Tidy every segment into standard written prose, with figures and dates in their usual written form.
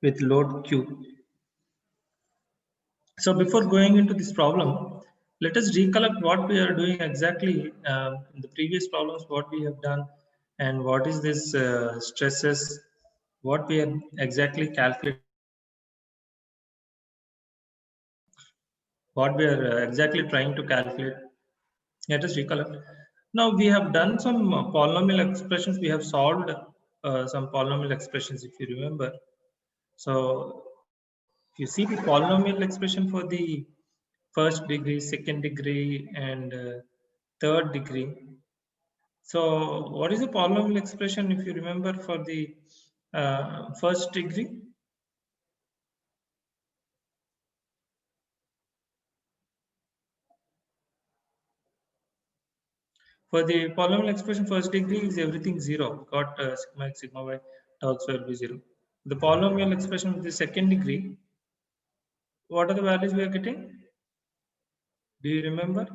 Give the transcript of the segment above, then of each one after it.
with load Q. So before going into this problem, let us recollect what we are doing exactly in the previous problems, what we have done, and what is this stresses, what we are exactly calculating, what we are exactly trying to calculate. Let us recollect. Now we have done some polynomial expressions. We have solved some polynomial expressions, if you remember. So if you see the polynomial expression for the first degree, second degree, and third degree. So what is the polynomial expression, if you remember, for the first degree? For the polynomial expression first degree is everything 0. Got sigma x, sigma y, tau x will be 0. The polynomial expression of the second degree, what are the values we are getting? Do you remember?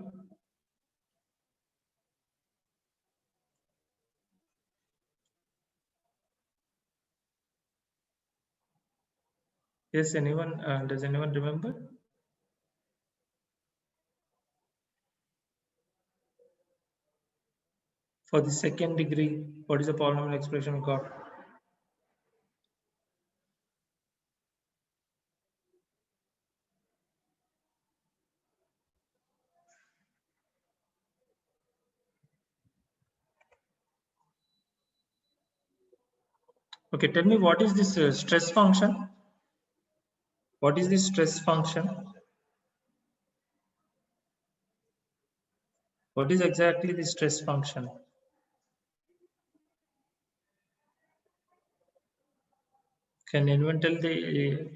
Yes, anyone? Does anyone remember? For the second degree, what is the polynomial expression we got? Okay, tell me what is this stress function? What is this stress function? What is exactly the stress function? Can anyone tell the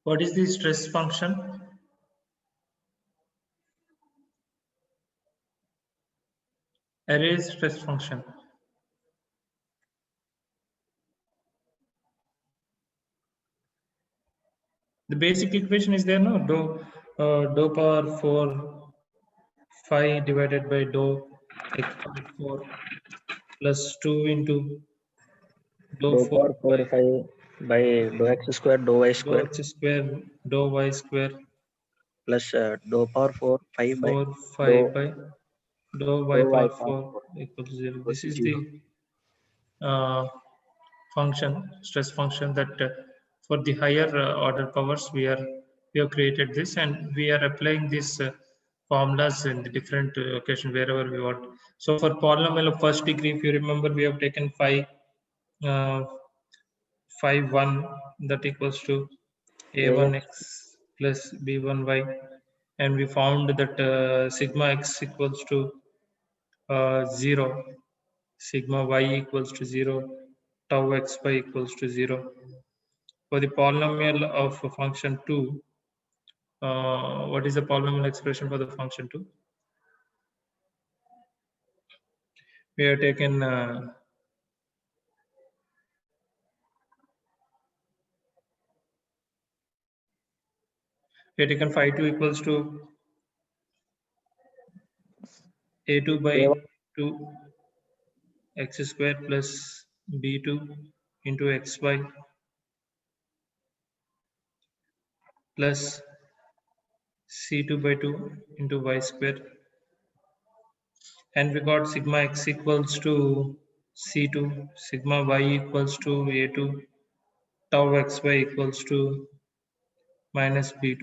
what is the stress function? Array stress function. The basic equation is there, no? Dou power 4 phi divided by dou x power 4 plus 2 into dou Dou 4 power 4 5 by dou x square dou y dou square x square dou y square plus dou power 4 5 by 4 phi dou by dou y power 4 equals to 0. This is the function, stress function, that for the higher order powers we have created this, and we are applying these formulas in the different occasion wherever we want. So for polynomial of first degree, if you remember, we have taken phi 1 that equals to a1x plus b1y, and we found that sigma x equals to 0, sigma y equals to 0, tau xy equals to 0. For the polynomial of function 2, what is the polynomial expression for the function 2? We have taken phi 2 equals to a2 by 2 x square plus b2 into xy plus c2 by 2 into y square, and we got sigma x equals to c2, sigma y equals to a2, tau xy equals to minus b2.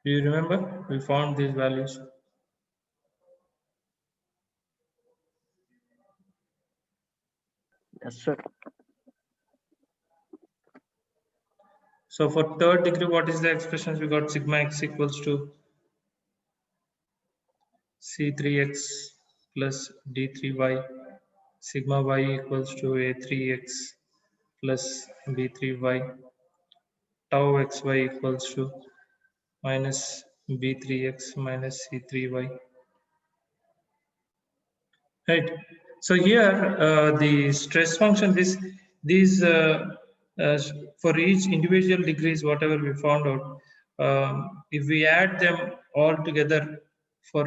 Do you remember? We found these values. Yes, sir. So for third degree, what is the expressions? We got sigma x equals to c3x plus d3y, sigma y equals to a3x plus b3y, tau xy equals to minus b3x minus c3y. Right. So here the stress function, these for each individual degrees, whatever we found out, if we add them all together for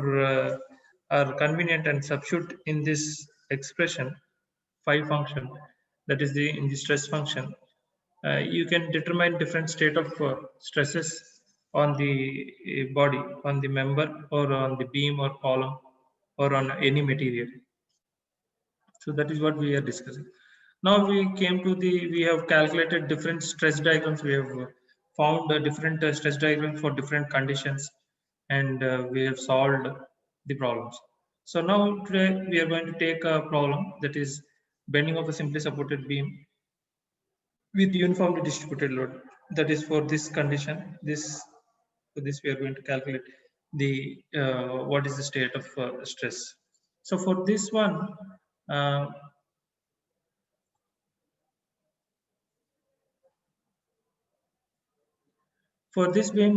are convenient and substitute in this expression phi function, that is in the stress function, you can determine different state of stresses on the body, on the member, or on the beam or column, or on any material. So that is what we are discussing. Now we have calculated different stress diagrams. We have found different stress diagrams for different conditions, and we have solved the problems. So now today we are going to take a problem, that is bending of a simply supported beam with uniformly distributed load. That is for this condition. For this we are going to calculate the what is the state of stress. So for this one, uh, for this beam,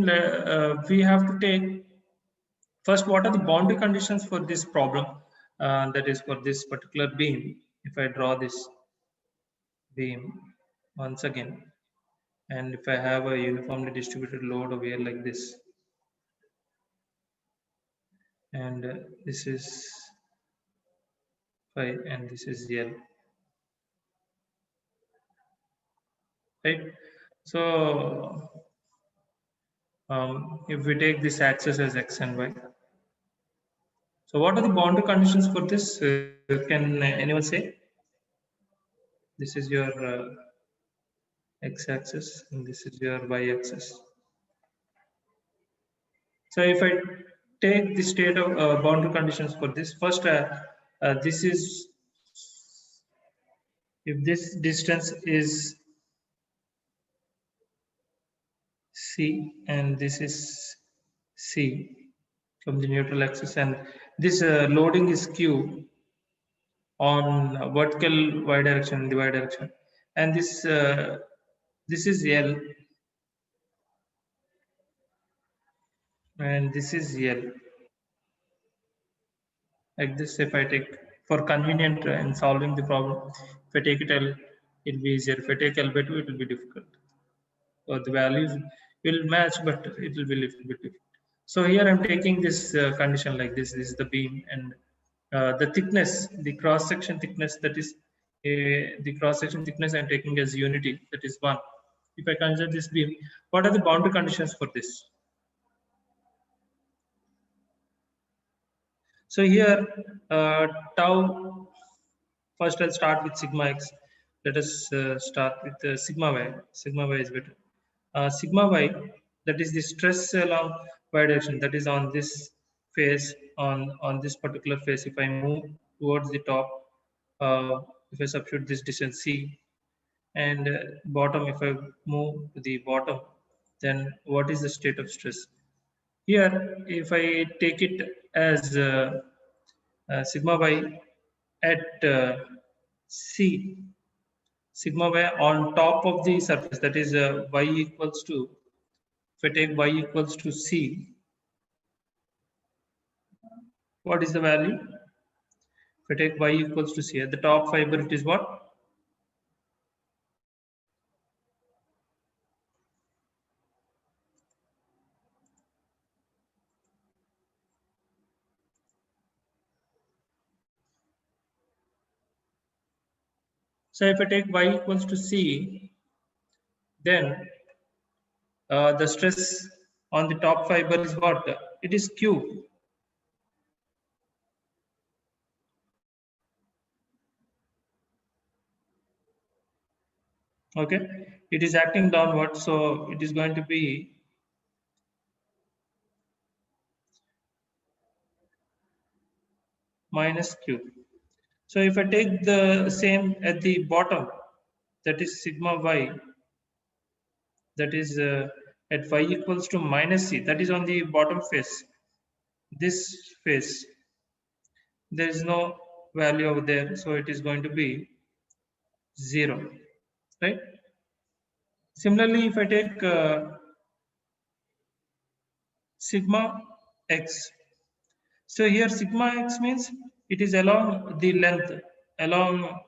we have to take first what are the boundary conditions for this problem. That is for this particular beam. If I draw this beam once again, and if I have a uniformly distributed load over here like this, and this is phi and this is L, right? So if we take this axis as x and y, so what are the boundary conditions for this? Can anyone say? This is your x-axis and this is your y-axis. So if I take the state of boundary conditions for this, first this is, if this distance is c and this is c from the neutral axis, and this loading is q on vertical y direction, the y direction, and this is L and this is L. Like this, if I take for convenient in solving the problem, if I take it L, it will be easier. If I take L by 2, it will be difficult. So the values will match, but it will be a little bit difficult. So here I'm taking this condition like this. This is the beam, and the thickness, the cross section thickness, that is the cross section thickness I'm taking as unity, that is 1. If I consider this beam, what are the boundary conditions for this? So here tau, first I'll start with sigma x. Let us start with sigma y. Sigma y is better. Sigma y, that is the stress along y direction, that is on this face, on this particular face. If I move towards the top, if I substitute this distance c, and bottom, if I move to the bottom, then what is the state of stress? Here, if I take it as sigma y at c, sigma y on top of the surface, that is y equals to, if I take y equals to c, what is the value? If I take y equals to c, at the top fiber, it is what? So if I take y equals to c, then the stress on the top fiber is what? It is q. Okay, it is acting downward, so it is going to be minus q. So if I take the same at the bottom, that is sigma y, that is at y equals to minus c, that is on the bottom face, this face, there is no value over there, so it is going to be 0, right? Similarly, if I take sigma x, so here sigma x means it is along the length, along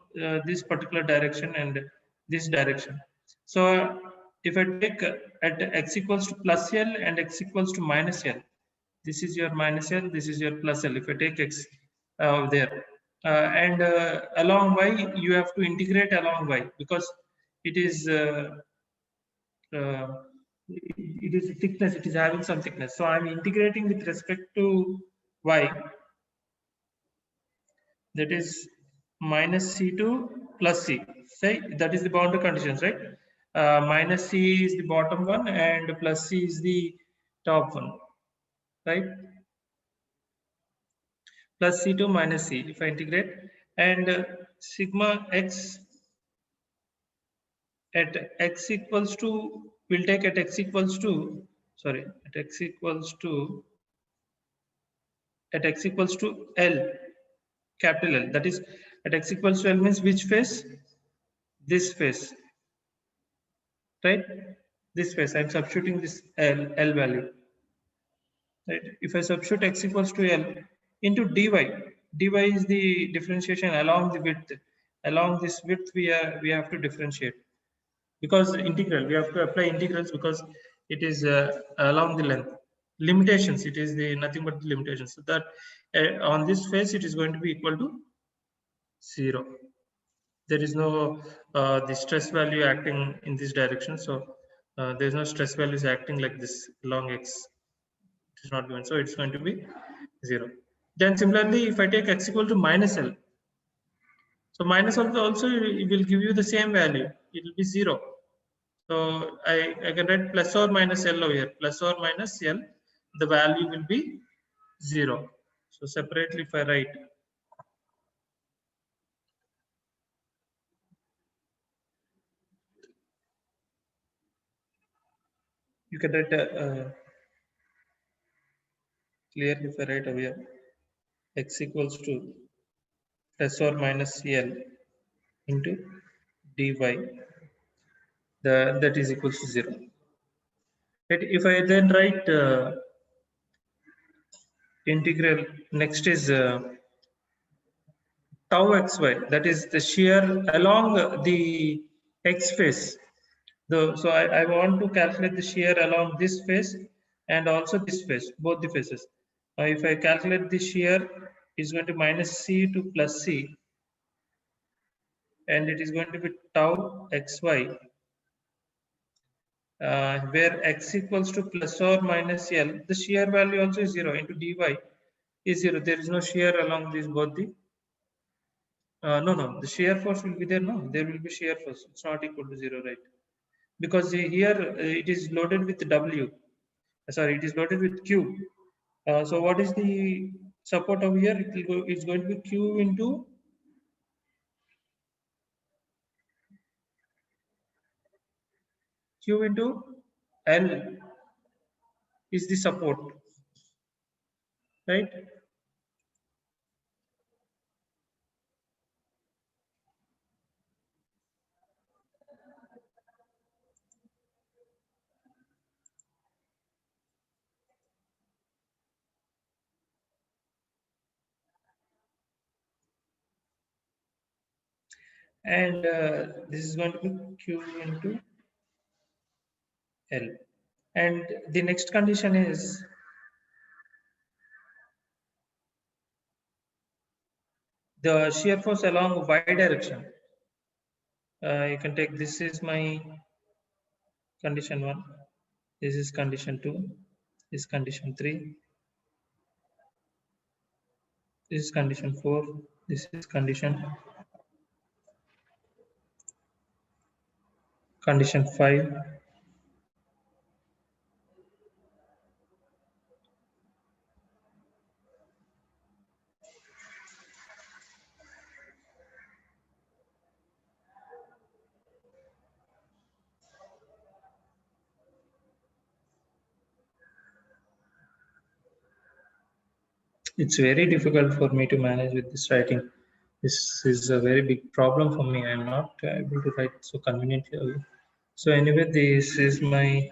this particular direction and this direction. So if I take at x equals to plus L and x equals to minus L, This is your minus L, this is your plus L. If I take X there, and along Y, you have to integrate along Y because it is it is thickness, it is having some thickness. So I'm integrating with respect to Y, that is minus C2 plus C. Say that is the boundary conditions, right? Minus C is the bottom one and plus C is the top one, right? Plus C2 minus C, if I integrate, and sigma X at X equals to, we'll take at X equals to, sorry, at X equals to, at X equals to L, capital L, that is at X equals to L means which phase? This phase, right? This phase, I'm substituting this L value, right? If I substitute X equals to L into dy, dy is the differentiation along the width. Along this width, we have to differentiate because integral, we have to apply integrals because it is along the length. Limitations, it is the nothing but the limitations. So that on this phase, it is going to be equal to 0. There is no the stress value acting in this direction. So there is no stress values acting like this along X. It is not given. So it's going to be 0. Then similarly, if I take X equal to minus L, so minus L also it will give you the same value. It will be 0. So I can write plus or minus L over here. Plus or minus L, the value will be 0. So separately, if I write, you can write clearly if I write over here, X equals to plus or minus L into dy, that is equals to 0. Right? If I then write integral, next is tau xy, that is the shear along the x face. So I want to calculate the shear along this face and also this face, both the faces. If I calculate the shear, is going to minus C to plus C, and it is going to be tau xy, where x equals to plus or minus L. The shear value also is 0 into dy is 0. There is no shear along these both the no, the shear force will be there. No, there will be shear force. It's not equal to 0, right? Because here it is loaded with W. Sorry, it is loaded with Q. So what is the support over here? It will go. It's going to be Q into L is the support, right? And this is going to be Q into L. And the next condition is the shear force along y direction. You can take, this is my condition 1, this is condition 2, this is condition 3, this is condition 4, this is condition 5. It's very difficult for me to manage with this writing. This is a very big problem for me. I'm not able to write so conveniently. So anyway, this is my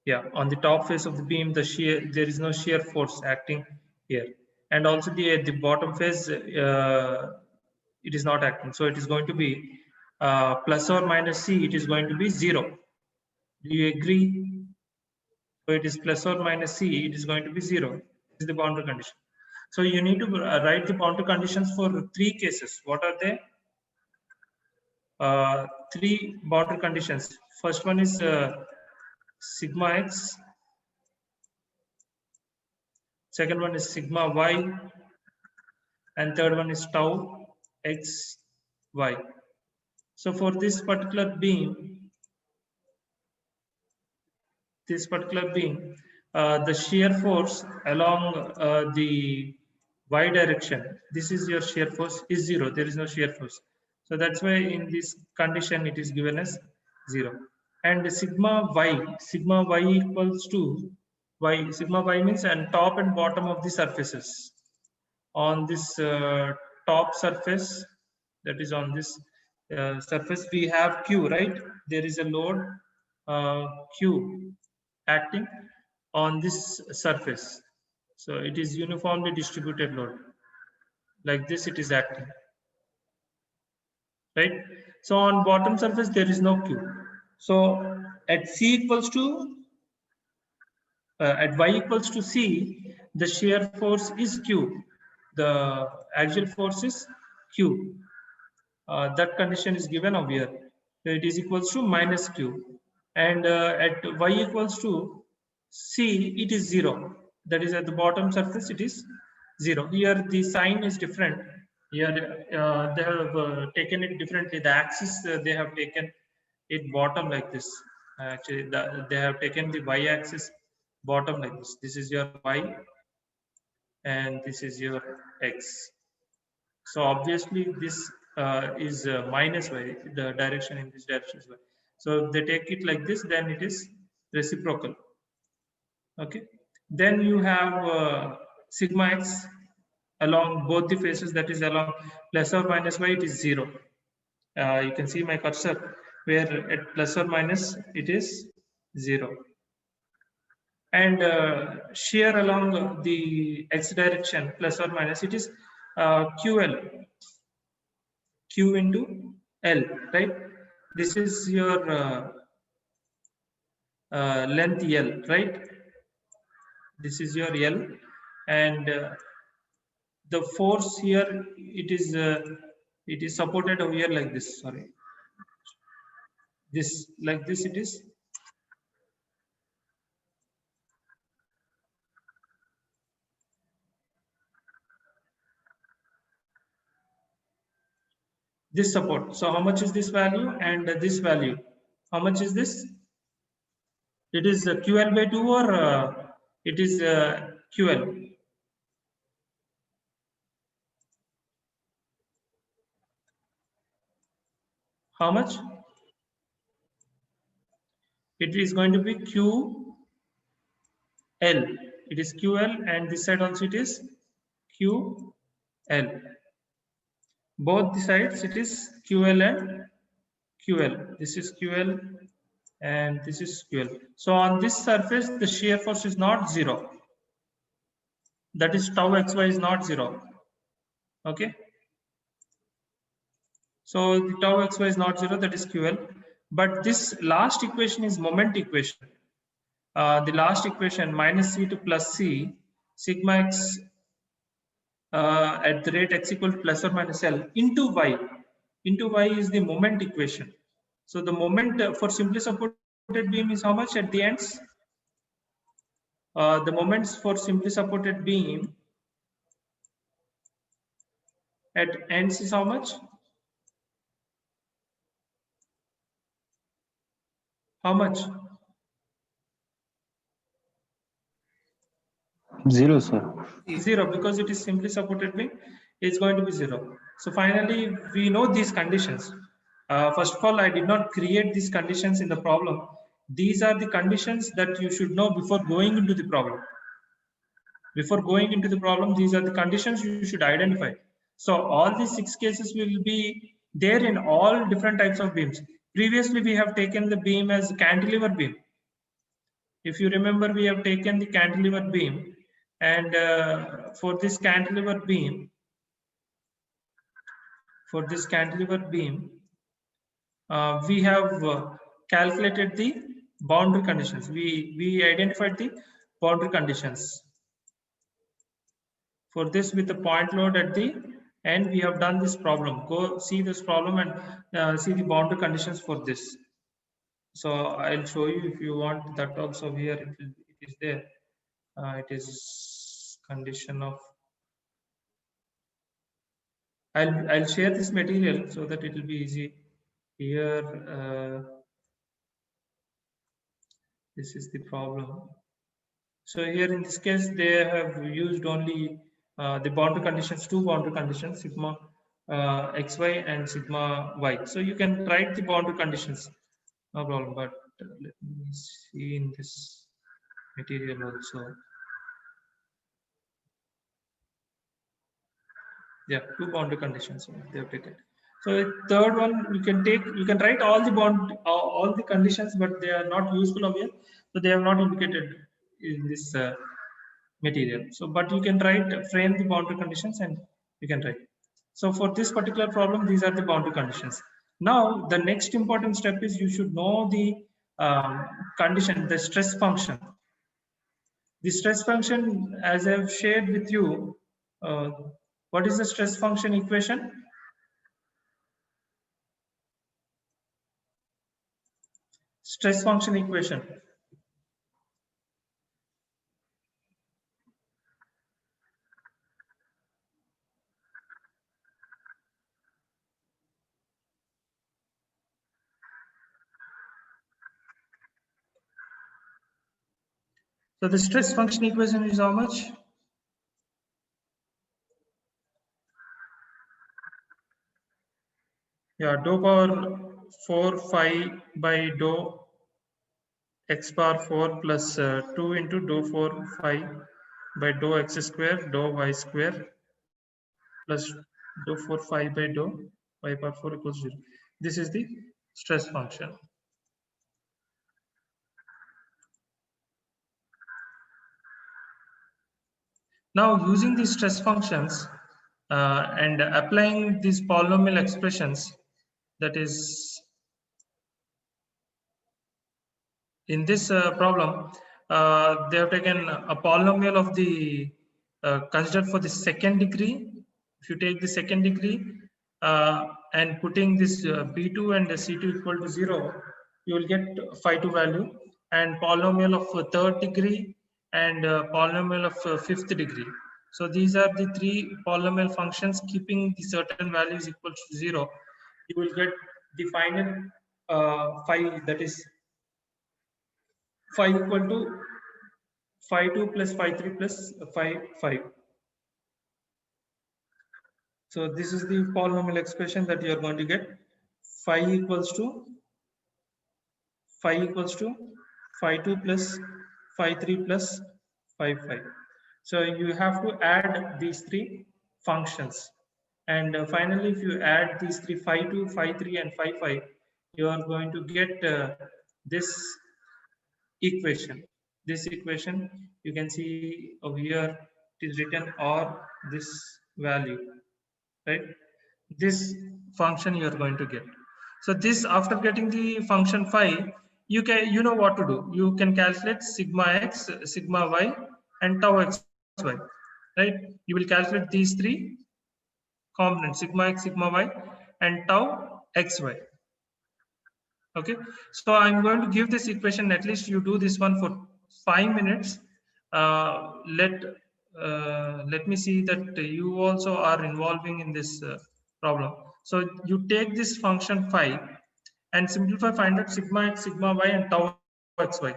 Yeah, on the top face of the beam, there is no shear force acting here, and also the bottom face, it is not acting. So it is going to be plus or minus C. It is going to be 0. Do you agree? So it is plus or minus C. It is going to be 0. This is the boundary condition. So you need to write the boundary conditions for 3 cases. What are they? 3 boundary conditions. First one is sigma x. Second one is sigma y. And third one is tau x y. So for this particular beam, the shear force along the y direction, this is your shear force, is 0. There is no shear force. So that's why in this condition it is given as 0. And sigma y equals to y. Sigma y means and top and bottom of the surfaces. On this top surface, that is on this surface, we have Q, right? There is a load Q acting on this surface. So it is uniformly distributed load. Like this it is acting, right? So on bottom surface there is no Q. So at C equals to at y equals to C, the shear force is Q. The axial force is Q. That condition is given over here. So it is equals to minus Q. And at y equals to C, it is 0. That is at the bottom surface, it is 0. Here the sign is different. Here they have taken it differently. The axis they have taken it bottom like this. Actually, they have taken the y axis bottom like this. This is your y and this is your x. So obviously this is minus y, the direction in this direction is y. So if they take it like this, then it is reciprocal. Okay. Then you have sigma x along both the faces, that is along plus or minus y, it is 0. You can see my cursor where at plus or minus it is 0. And shear along the x direction plus or minus, it is QL. Q into L, right? This is your length L, right? This is your L, and the force here, it is supported over here like this. Sorry, this like this it is. This support. So how much is this value and this value? How much is this? It is QL by 2 or it is QL? How much? It is going to be QL. It is QL, and this side also it is QL. Both the sides it is QL and QL. This is QL and this is QL. So on this surface, the shear force is not 0. That is tau xy is not 0. Okay. So the tau xy is not 0. That is QL. But this last equation is moment equation. The last equation minus C to plus C, sigma x at the rate x equal to plus or minus L into y. Into y is the moment equation. So the moment for simply supported beam is how much at the ends? The moments for simply supported beam at ends is how much? How much? 0, sir. 0, because it is simply supported beam, is going to be 0. So finally, we know these conditions. First of all, I did not create these conditions in the problem. These are the conditions that you should know before going into the problem. Before going into the problem, these are the conditions you should identify. So all these 6 cases will be there in all different types of beams. Previously, we have taken the beam as cantilever beam. If you remember, we have taken the cantilever beam, and for this cantilever beam, we have calculated the boundary conditions. We identified the boundary conditions. For this, with the point load at the end, we have done this problem. Go see this problem and see the boundary conditions for this. So I'll show you if you want that also. Here it is there. It is condition of. I'll share this material so that it will be easy. Here, this is the problem. So here in this case, they have used only the boundary conditions, two boundary conditions, sigma xy and sigma y. So you can write the boundary conditions, no problem. But let me see in this material also. Yeah, two boundary conditions they have taken. So third one, you can write all the conditions, but they are not useful over here. So they have not indicated in this material. So, but you can frame the boundary conditions and you can write. So for this particular problem, these are the boundary conditions. Now, the next important step is you should know the condition, the stress function. The stress function, as I've shared with you, what is the stress function equation? Stress function equation. So the stress function equation is how much? Yeah, dou power 4 phi by dou x power 4 plus 2 into dou 4 phi by dou x square dou y square plus dou 4 phi by dou y power 4 equals 0. This is the stress function. Now, using these stress functions and applying these polynomial expressions, that is, in this problem, they have taken a polynomial of the considered for the second degree. If you take the second degree and putting this B2 and C2 equal to 0, you will get phi 2 value, and polynomial of third degree and polynomial of fifth degree. So these are the three polynomial functions. Keeping the certain values equal to 0, you will get the final phi, that is phi equal to phi 2 plus phi 3 plus phi 5. So this is the polynomial expression that you are going to get. Phi equals to phi 2 plus phi 3 plus phi 5. So you have to add these three functions, and finally, if you add these three, phi 2, phi 3, and phi 5, you are going to get this equation. This equation, you can see over here, it is written or this value, right? This function you are going to get. So this, after getting the function phi, you know what to do. You can calculate sigma x, sigma y, and tau xy, right? You will calculate these three components, sigma x, sigma y, and tau xy. Okay, so I'm going to give this equation. At least you do this one for 5 minutes. Let me see that you also are involving in this problem. So you take this function phi and simplify, find out sigma x, sigma y, and tau xy.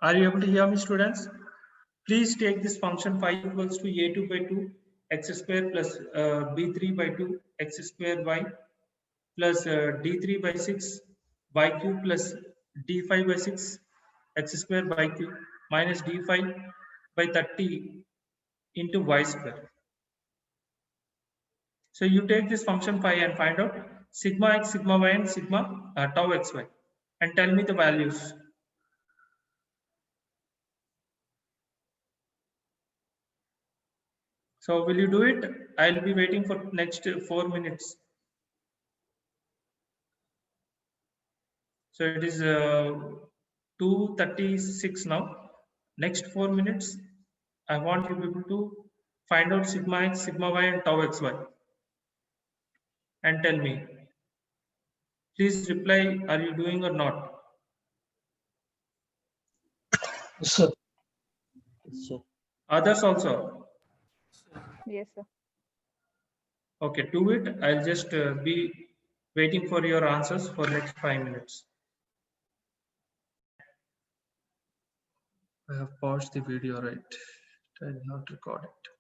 Are you able to hear me, students? Please take this function phi equals to a2 by 2 x square plus b3 by 2 x square y plus d3 by 6 y cube plus d5 by 6 x square y cube minus d5 by 30 into y square. So you take this function phi and find out sigma x, sigma y, and sigma tau xy, and tell me the values. So will you do it? I'll be waiting for next 4 minutes. So it is 2:36 now. Next 4 minutes, I want you people to find out sigma x, sigma y, and tau xy, and tell me. Please reply, are you doing or not? Yes, sir. So Others also. Yes, sir. Okay, do it. I'll just be waiting for your answers for next 5 minutes. I have paused the video, right? I did not record it.